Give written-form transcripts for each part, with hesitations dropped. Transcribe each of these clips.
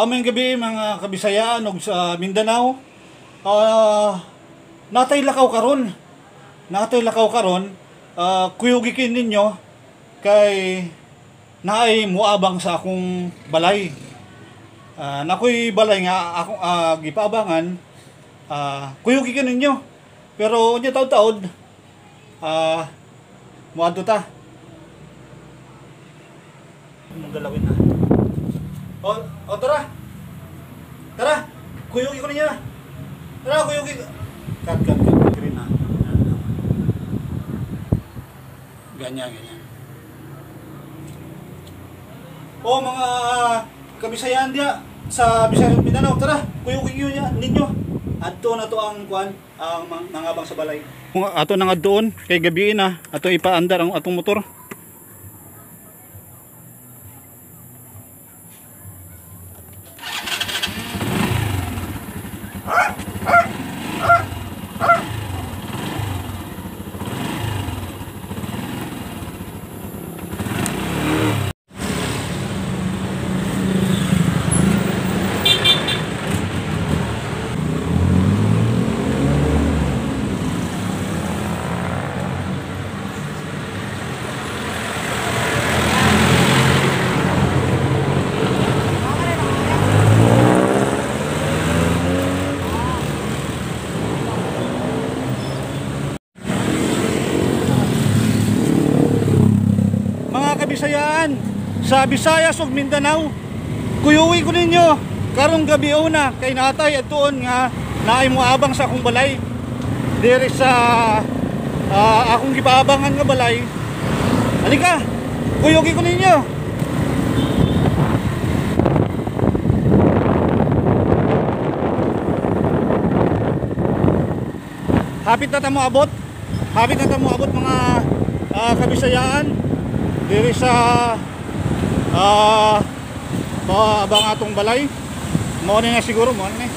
Aming gabi mga Kabisayaan ug sa Mindanao. Natay lakaw karon. Kuyugikin ninyo kay naay muabang sa akong balay. Nakoy balay nga akong gipaabangan. Kuyugikin ninyo. Pero unya taud-taud muadto ta. Magalawin na. O tara. Tara. Kuyugi ko ninyo. Tara, kuyugi. Kat. Green na. Ganyan. O mga Kabisayaan dia sa Bisayas Mindanao, tara, kuyugi ninyo. Adto na to ang kuan, ang nangabang sa balay. Kung ato nang adtoon kay gabi na, ato ipaandar ang atong motor. Kabisayaan sa Visayas ug Mindanao, kuyuwi ko ninyo karong gabi una kay natay adtuon nga naay moabang sa akong balay diri sa akong gipaabangan nga balay. Halika, kuyugi ko ninyo. Hapit na ta moabot mga Kabisayaan diri sa abang atong balay. Mo na siguro mo na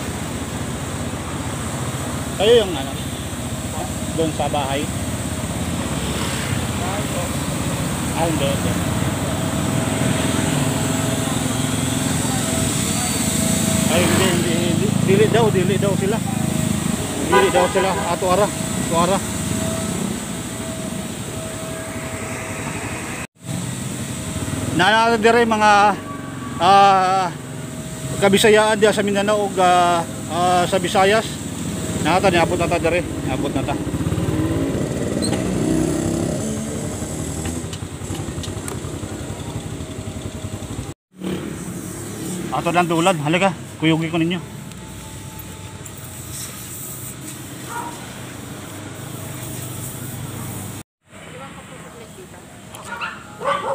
kayo yung ano doon sa bahay. Hindi. Ay hindi. Dili daw sila ato ara. Dire mga Kabisayaan dia sa Mindanao ug sa Visayas. Niabot na ta dire. Ato lang dulan, halika, kuyugi ko ninyo.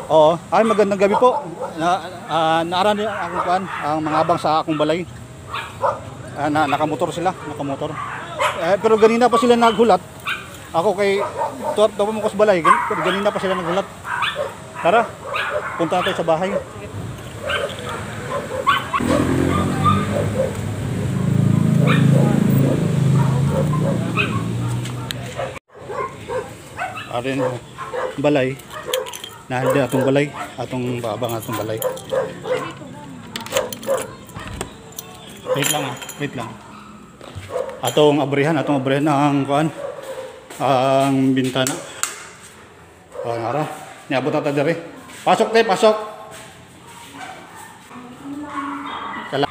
Oo, ay magandang gabi po. Naaran akong kuan, ang mga abang sa akong balay. Nakamotor sila. Pero ganina pa sila naghulat. Ako kay tuwap mo ko sa balay, ganina pa sila naghulat. Tara, punta natin sa bahay. Arin balay. Nahanda atong balay, atong babang atong balay. Wait lang. Atong abrihan ang kuan, ang bintana. Nara, niabot na ta diri. Pasok. Kala.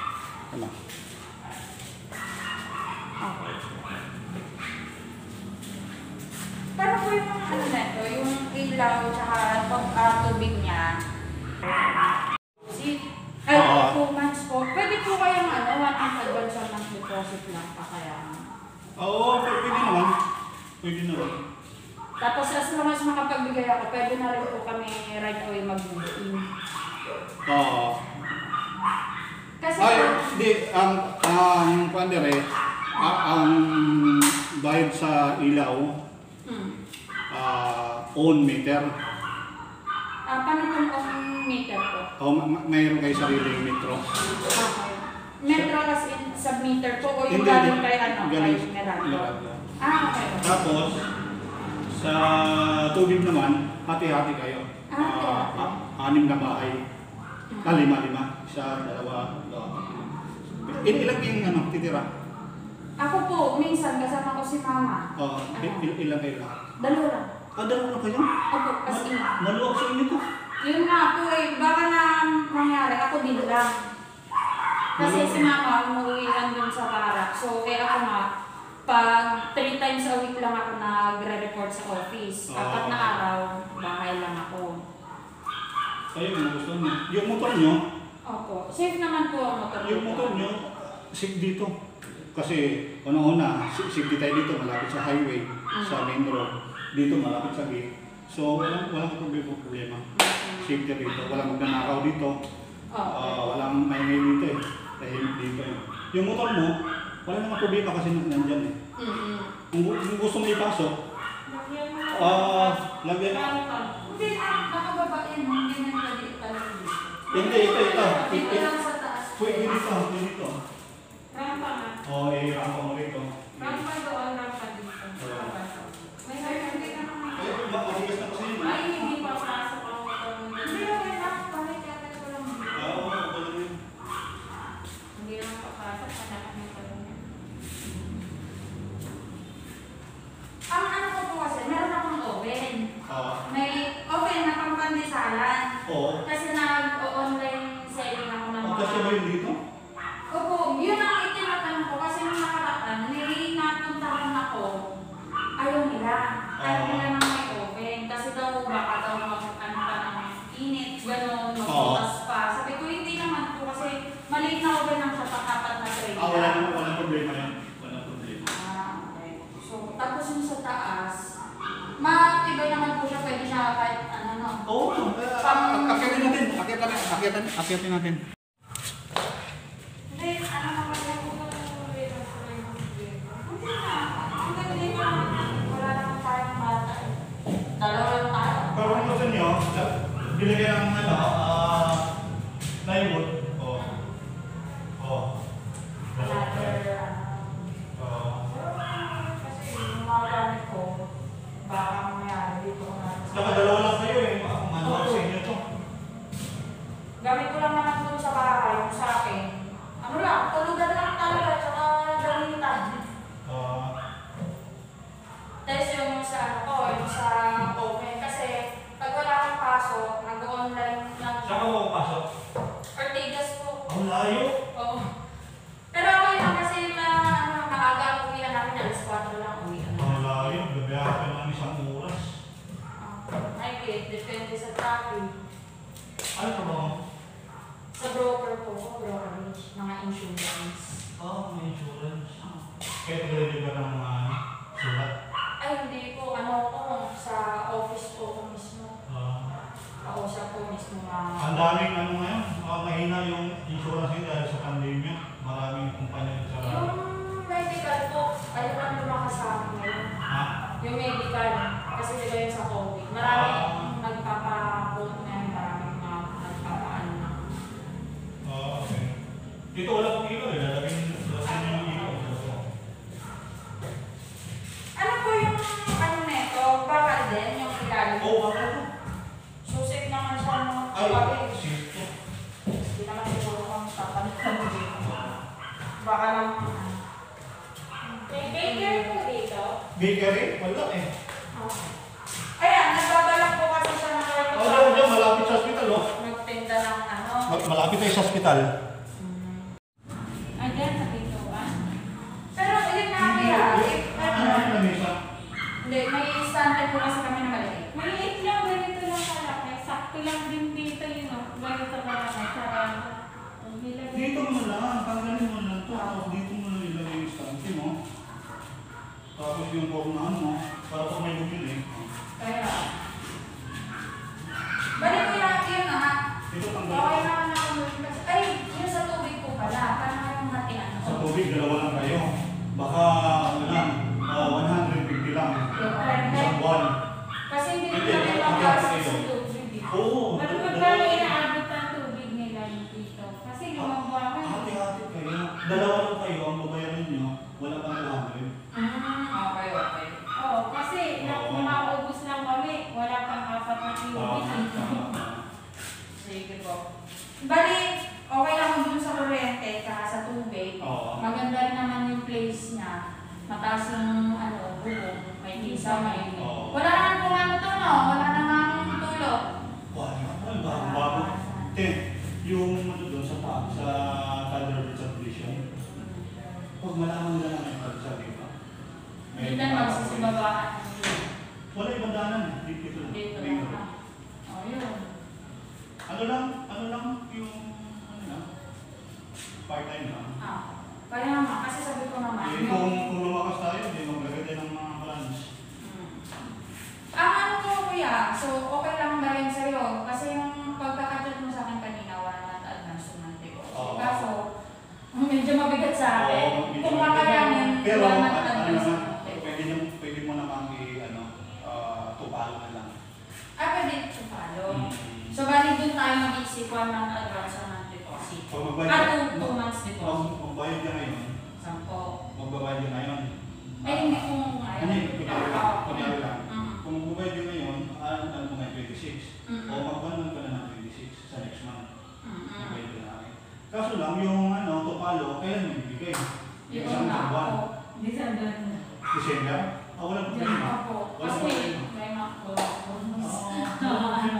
Paano po yung ano na to, yung ilaw tsaka tubig niya? 2 months po. Pwede po kayong 1 month advance ng deposit lang pa kaya? Oo, pwede naman. Tapos as long as makapagbigay ako, pwede na rin po kami right away mag-move-in. Oo. Kasi hindi, ang pandere, ang bayad sa ilaw, own meter. paano itong own meter po? Mayroon kayo sariling metro. Okay. Metro as in sub-meter po o yung galing kay Meralco? Okay. Tapos, sa tubig naman, hati-hati kayo. 6 na bahay. 5. isa, dalawa, ilang yung ano, titira? Ako po, minsan kasama ko si mama. Oo, ilang kayo lahat? Dalawa lang. Dalawa na kayo? Opo, kasi Maluwag sa inyo to. yun nga po baka na mangyari, ako din lang. Kasi si mama umuwi lang dun sa barak. So, kaya ako nga, pag 3 times a week lang ako nagre-report sa office. 4 na araw, bahay lang ako. Kayo, kung gusto nyo. Yung motor nyo? Opo. Safe naman po ang motor. Yung motor nyo, safe dito. Kasi, una-una, safety tayo dito, malapit sa highway, sa main road. Dito, malapit sa gate. So, walang problema. Safety dito. Walang magnanakaw dito. Walang maingay dito eh. Tahimik dito eh. Yung motor mo, wala namang problema kasi nandyan eh. Kung gusto mo ipasok, lagyan mo. Hindi, nakababa yan. Hindi na nalaliit talaga dito. Hindi, ito. Dito lang sa taas. Pwede dito. Rampa na. Oo, rampa mo rito. Rampa doon, rampa dito. May hindi ka naman. Ay, matigas na kasi yun. Ay, hindi pa pasok ang motor mo. Hindi, okay lang. Bakit yata ko lang dito? Oo, wala yun. Hindi lang papasok. Hanap mo pa rin. Ang ano ko po kasi, meron akong oven. May oven na pangpandesalan. Oo. Kasi nag-online selling ako ng mga... Kasi ba yun dito? Opo, yun ang itinatanong ko kasi nung nakaraan, napuntahan ako, ayaw nila. Ayaw nila ng may oven. Kasi daw baka daw ano pa ng init, gano'n, magbukas pa. Sabi ko, hindi naman po kasi maliit na oven lang sa pakapat na tray. Walang problema yan. Walang problema. Okay. So, tapos yung sa taas, matibay naman po siya, pwede siya kahit ano no. Oo, akyatin natin. Akyatin natin. Hindi, ano naman yung wala naman tayong bata eh. Dalawa lang tayo. Pero kung gusto nyo, bilagyan ng plywood. Another, kasi yung mga gamit ko, baka mangyari dito na. Saka dalawa lang kayo eh. Manuwag sa inyo to. Gamit ko lang naman doon sa bahay, yung sa akin. Ano lang, tulugan lang talaga, tsaka gamitan. Tapos yung sa ano ko, yung sa oven. Kasi pag wala kang pasok, nag-online lang. Saan ka makapasok? Ortigas po. Ang layo. Oo. Pero okay lang kasi maaga ang uwian namin, alas 4 lang uwian. Ang layo. Gabiyahan ka ng 1 oras. Ay, depende sa traffic. Ano ka ba? Sa broker po, brokerage, mga insurance. May insurance. Kaya pagdali ba ng mga sulat? Ay, hindi po. Ano po, sa office po ko mismo. Kausap po mismo Ang daming ano ngayon, mahina yung insurance nyo dahil sa pandemya. Maraming kumpanya sa... Yung medical po, ayaw lang lumakas sa akin ngayon. Yung medical, kasi diba yung sa COVID. Maraming nagpapa-quote ngayon, maraming nagpapa-ano na. Okay. Dito wala pong ilaw eh, lalagyan yung ilaw. Ano po yung ano neto? Bakal din yung ilalim? Bakal po. So safe naman siya no? Safe po. Hindi naman siguro kung papalitan mo dito. Baka lang... May bakery po dito? Bakery? Wala eh. Ayan, nagbabalak po kasi siya ng Diyan, malapit sa hospital oh. magtinda ng ano. Malapit tayo sa hospital. Ayan, sa dito ba? Pero yun na kaya. Ano na mesa? Hindi, may stand po kasi kami na maliit. Maliit lang, ganito lang kalaki. Sakto lang din dito yun, no? Ganito kalaki. Sarang. Dito mo lang, tanggalin mo lang to. Tapos dito mo lang ilagay yung stante mo. Tapos yung pornahan mo, para pag may bumili. Kaya. Balik ko yun na. Ito Okay tanggalin. naman ako nun. Ay, yun sa tubig po pala. Paano yung hatian? Sa tubig, dalawa lang kayo. Baka, ano lang, 150 lang. Isang buwan. Kasi hindi Hindi, naman hindi, magas hindi. sa tubig. Oo. Magkano inaabot ang tubig nila dito? Kasi gumagawa ka. Hati-hati kayo. Dalawa lang kayo, ang babayaran nyo, wala pang 100. Okay, okay. Oo, kasi kung maubos lang kami, wala pang 4 na tubig. Sige po. Bali, okay Sa mainit. Oo. Wala naman kung ano to, no? Wala naman tulog. Bago. Yung ano doon sa Tyler subdivision, pag malaman nila namin pagsabi pa, Hindi na magsisibabaan. wala ibang daanan. Dito lang. Dito Dito. lang. Oh, yun. Ano lang yung, ano na, part-time lang. Kaya naman, kasi sabi ko naman, Kung lumakas tayo, hindi maglagay ng mga plans. ang ano ko kuya, so okay lang ba yun sa'yo? Kasi yung pagkakachat mo sa akin kanina, 1 month advance sumante ko. Oo. Kaso, medyo mabigat sa akin. Oo, medyo Kung mabigat. kakayanin, 1 Pero, month ano advance naman, sumante ko. pwede mo namang tupalo na lang. Pwede ito follow. Mm. So, bali dun tayo mag-isip 1 month advance sa month deposit. Pag magbayad, 2 months deposit. magbayad ka ngayon, 10. magbabayad ka ngayon. Ay, hindi ko ngayon. Ano yun? Kunyari lang. Mm. Kung magbabayad ka ngayon, ano mo ngayon 26. Mm. O magbabayad ka na ng 26 sa next month. Mm. Magbayad ka na ngayon. Kaso lang, yung tupalo, kailan mo ibigay? Yun Isang na buwan. ako. December na. December? Walang Yun problema. ako. Walang Kasi problema. may mga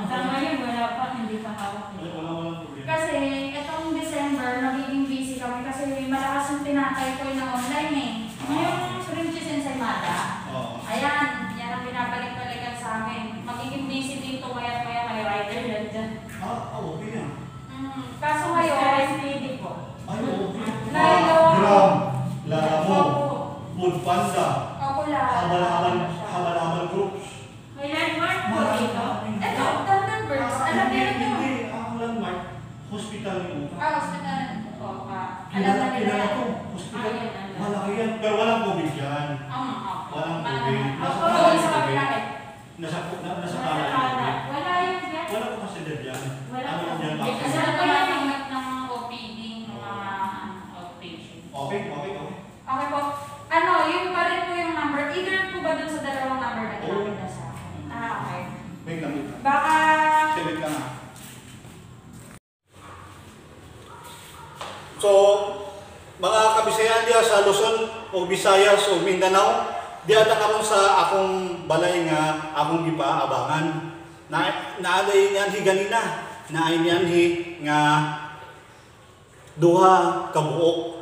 Sa ngayon, wala pa, hindi pa hawak. Walang problema. Kasi itong December, nagiging busy kami kasi malakas yung tinatay ko na online eh. Ngayong Princess Ensaymada, Oo. ayan, yan ang pinabalik-balikan sa amin. Magiging busy dito maya-maya may rider yan dyan. Okay yan. Kaso ngayon, STD po. Ay, okay. Lalo. Gram, Laramo, Ako, Food Panda, ako lang. Habal-habal groups. May landmark po dito. Ito, Thunder Birds, alam niyo ito. Hindi, ang landmark, hospital mo. Hospital. Alam na nila Kilala yan. ko, hospital. Ayan, ayan. Malaki yan, pero walang COVID yan. Walang COVID. Ako, Nasa sa COVID. kapilakit. Nasa Nasa kanan yung kanan. COVID. Wala yung dyan. Wala ko consider yan. Wala Ano ko. yan, Kasi vaccine? nagpapatingat ng OPD, ng mga outpatient. Okay. Okay po. Ano, yung pa rin po yung number. Either po ba dun sa dalawang number na Oo. tinapin na sa akin? Okay. Wait lang. Baka... Wait lang. So, mga kabisayan diya sa Luzon o Visayas o Mindanao, diya karon sa akong balay nga akong gipaabangan. Naalay niyan higanina, naay niyan nga duha ka buok.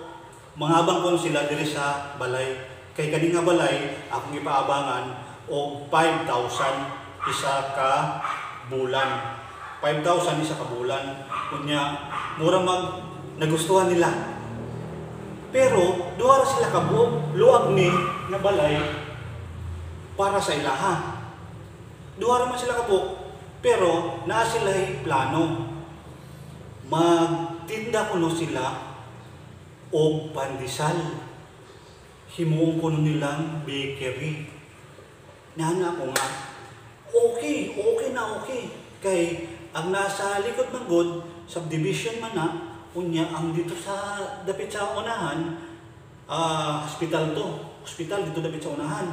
Mangabang ko sila diri sa balay. Kay kani nga balay akong gipaabangan og 5,000 isa ka bulan. 5,000 isa ka bulan. Kunya mura nagustuhan nila. Pero duha ra sila ka buok, luag ni nga balay para sa ilaha. Duha ra man sila ka buok, pero naa sila plano. Magtinda kuno sila og pandesal. Himuon kuno nilang bakery. Nana ko nga, okay. Kay ang nasa likod ng God, subdivision man na, unya ang dito sa dapit sa unahan, hospital to. Hospital dito dapit sa unahan.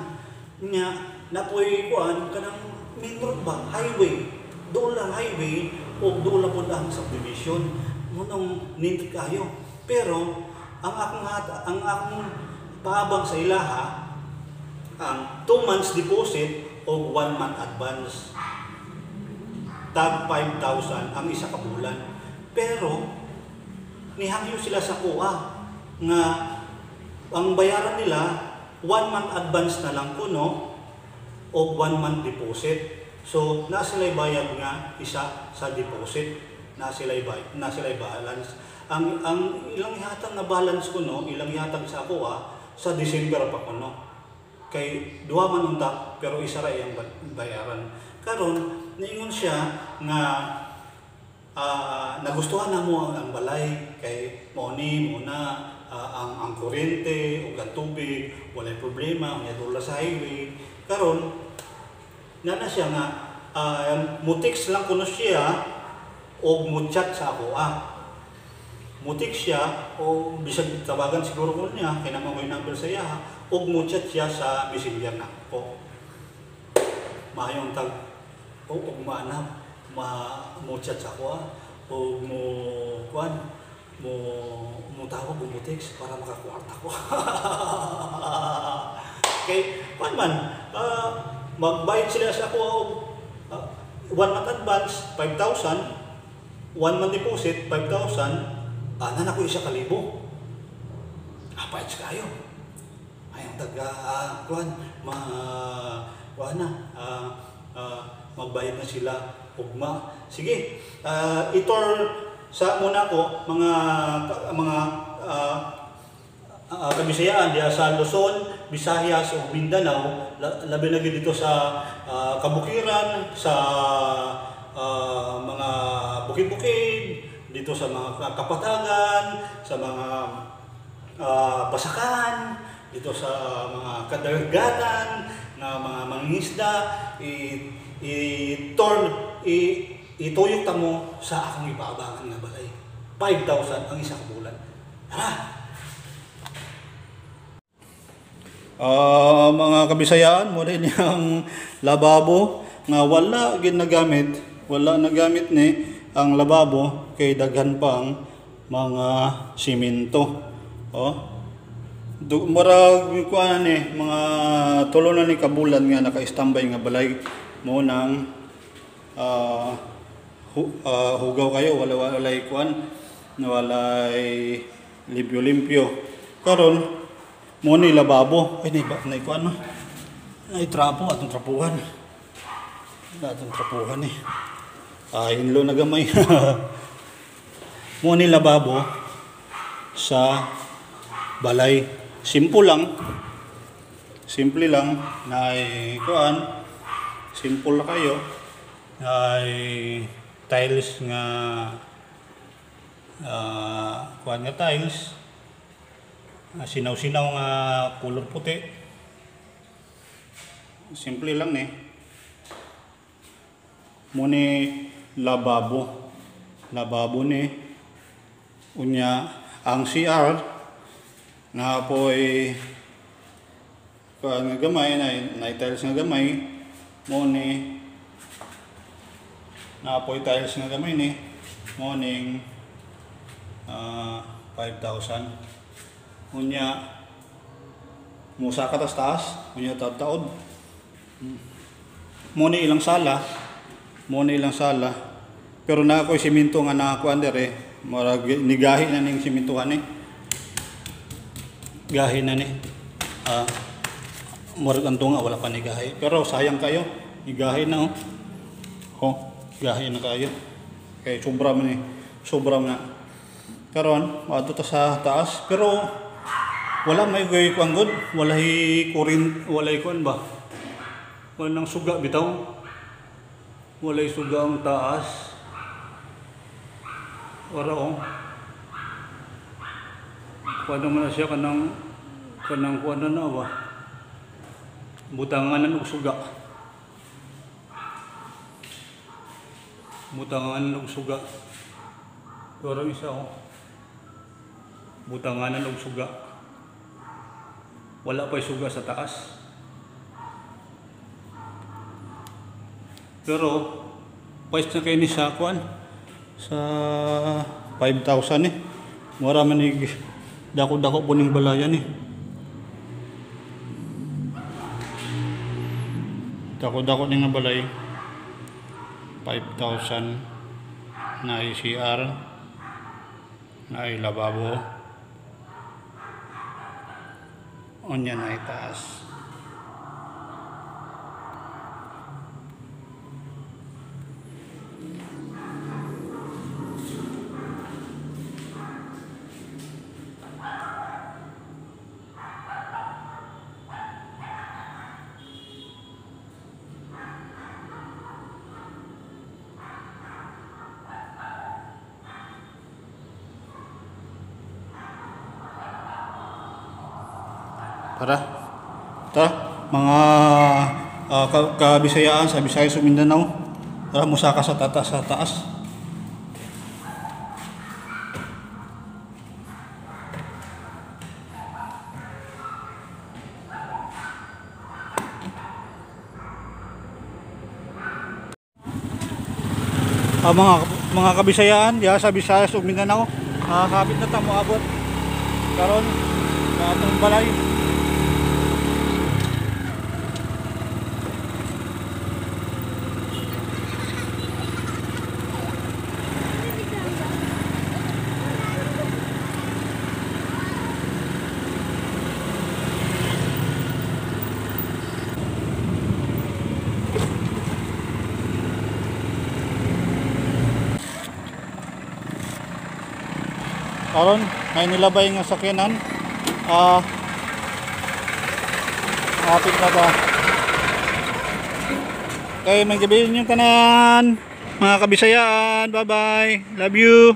Unya, napoy kuan kanang main road ba? Highway. Doon lang highway o doon lang po ang subdivision. Munong nindot kayo. Pero, ang akong paabang sa ilaha, ang 2 months deposit o 1 month advance. Tag 5,000 ang isa ka bulan. Pero, nihangyo sila sa kuha nga ang bayaran nila 1 month advance na lang kuno o 1 month deposit. So, na sila bayad nga isa sa deposit, na sila balance. Ang ilang ihatag na balance kuno, ilang ihatag sa kuha sa December pa kuno. Kay duha man unta pero isa ra iyang bayaran. Karon niingon siya nga nagustuhan na mo ang balay kay muna ang kuryente o ang tubig walay problema unya dula sa highway. Karon na siya nga mutix lang kuno siya o mutchat sa ako mutik siya o bisag tawagan siguro ko niya kay naman may number sa iya o mutchat siya sa messenger na ko maayong tag o maanam mutchat sa ako o mo tawag o mutix para makakwarta ko kay kuan man magbayad sila sa ako og 1 month advance 5,000, 1 month deposit 5,000, ana na ko 1,000. Apay kayo. Ay ang taga kuan kuan na magbayad na sila ugma. Sige, itor sa muna ko mga kabisayaan diya sa Luzon, Visayas ug Mindanao, labi na gid dito sa kabukiran, sa mga bukid-bukid, dito sa mga kapatagan, sa mga pasakan, dito sa mga kadagatan na mga mangingisda, ituyok ta mo sa akong ipaabangan nga balay. 5,000 ang isang bulan. Mga kabisayaan mo rin yung lababo nga wala nagamit ni ang lababo kay daghan pang mga simento. Murag kuan ni mga tulo na ni kabulan nga naka-standby nga balay mo nang hugaw kayo, walay kuan, walay limpyo-limpyo. Karon mo ni lababo, ay na kuan no. Ay trapo atong trapuhan. Atong trapuhan eh. Hinlo na gamay. Mo ni lababo sa balay. Simple lang na kuan. Simple na kayo. Ay tiles nga kuan nga tiles. Sinaw-sinaw nga kulor puti. Simple lang ni. Muni lababo ni unya ang CR na po'y nga gamay na tiles nga gamay muni na po'y tiles nga gamay ni morning 5,000 unya musa ka taas unya taod muni ilang sala pero na ako'y simento nga nakakuan dere marag nigahi na ning simentohan gahi na ni marag anto nga wala pa nigahi pero sayang kayo nigahi na gahi na kayo kay sobra man karon adto ta sa taas pero wala may gay kuan gud walay kuan ba nang suga bitaw walay suga ang taas ora kuan naman siya kanang kuan na ba butanganan og suga pero isa butanganan og suga wala pa'y suga sa taas pero pwes na kayo ni sa kuan sa 5,000 mura man ni dako-dako po ning balayan dako-dako ning balay 5,000 na CR na lababo onya na itaas Tara mga kabisayaan sa Visayas ug Mindanao, tara musaka sa taas. Mga kabisayaan diha sa Visayas ug Mindanao, kapit na ta moabot karon sa atong balay. Karon may nilabay nga sakyanan. Apit na ta. Okay, maggabihin yung tanan. Mga Kabisayaan, bye bye. Love you.